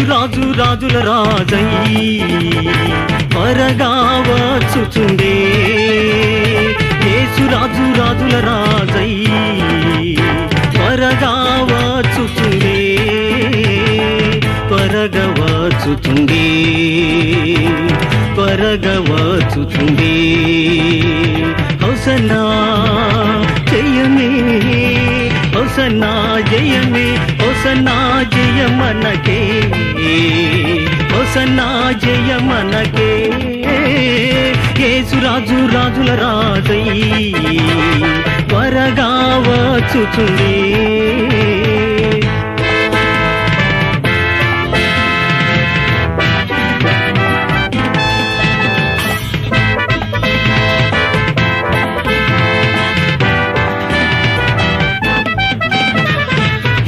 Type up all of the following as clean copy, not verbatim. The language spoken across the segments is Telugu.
యేసురాజు రాజుల రాజై త్వరగా వచ్చుచుండే యేసురాజు రాజుల రాజై త్వరగా వచ్చుచుండే త్వరగా వచ్చుచుండే త్వరగా వచ్చుచుండే హోసన్నా జయమే హోసన్నా జయమే హోసన్నా జయమనకే హోసన్నా జయమనకే యేసురాజు రాజుల రాజై త్వరగా వచ్చుచుండే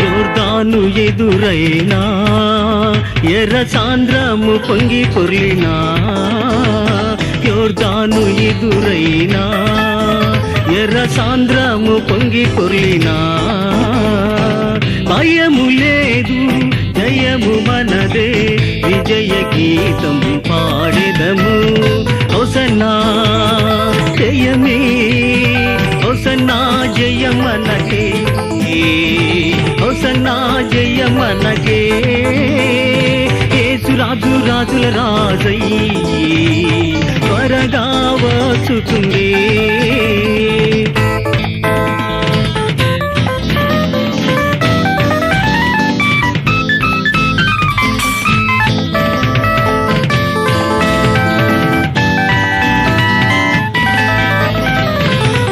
యోర్దాను ఎదురైనా ఎర్ర సాంద్రము పొంగి పొర్లినా యోర్దాను ఎదురైనా ఎర్ర సాంద్రము పొంగి పొర్లినా భయము లేదు జయము మనదే విజయ గీతం పాడెదము హోసన్నా జయమే హోసన్నా జయమనకే హోసన్నా జయమనకే యేసురాజు రాజుల రాజై త్వరగా వచ్చుచుండే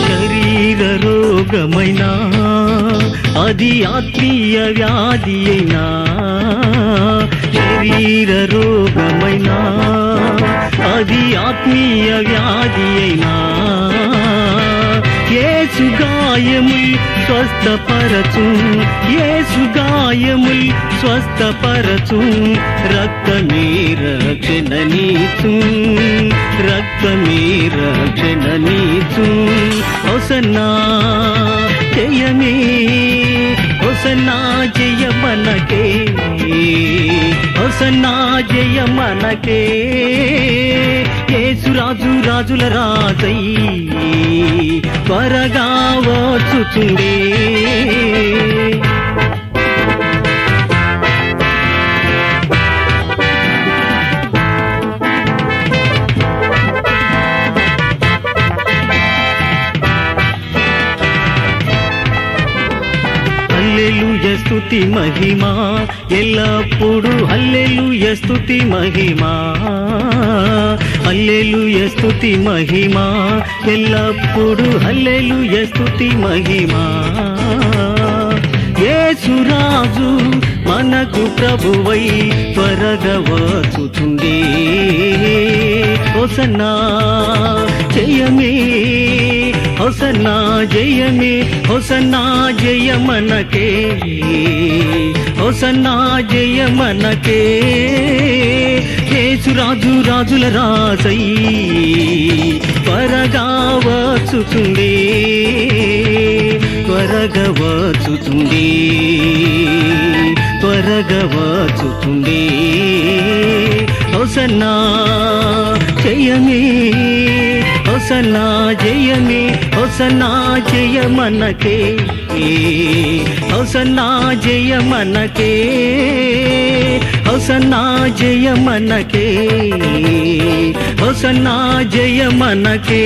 శరీర రోగమైనా అది ఆత్మీయ వ్యాధి అయినా శరీర రోగమైనా అది ఆత్మీయ వ్యాధి అయినా యేసు గాయముల్ స్వస్థపరచు యేసు గాయముల్ స్వస్థపరచు రక్తమే రక్షణ నీచు రక్తమే రక్షణ నీచు హోసన్నా జయమే హోసన్నా జయమనకే హోసన్నా జయమనకే యేసురాజు రాజుల రాజై త్వరగా వచ్చుచుండే హల్లెలూయా స్తుతి మహిమా ఎల్లప్పుడు హల్లెలూయా స్తుతి మహిమా హల్లెలూయా స్తుతి మహిమా ఎల్లప్పుడు హల్లెలూయా స్తుతి మహిమా యేసురాజు మనకు ప్రభువై త్వరగా వచ్చుచుండే హోసన్నా జయమే హోసన్నా జయమే హోసన్నా జయమనకే హోసన్నా జయమనకే యేసురాజు రాజుల రాజై త్వరగా వచ్చుచుండే త్వరగా వచ్చుచుండే త్వరగా వచ్చుచుండే హోసన్నా జయమే హోసన్నా జయమే హోసన్నా జయమనకే హోసన్నా జయమనకే హోసన్నా జయమనకే హోసన్నా జయమనకే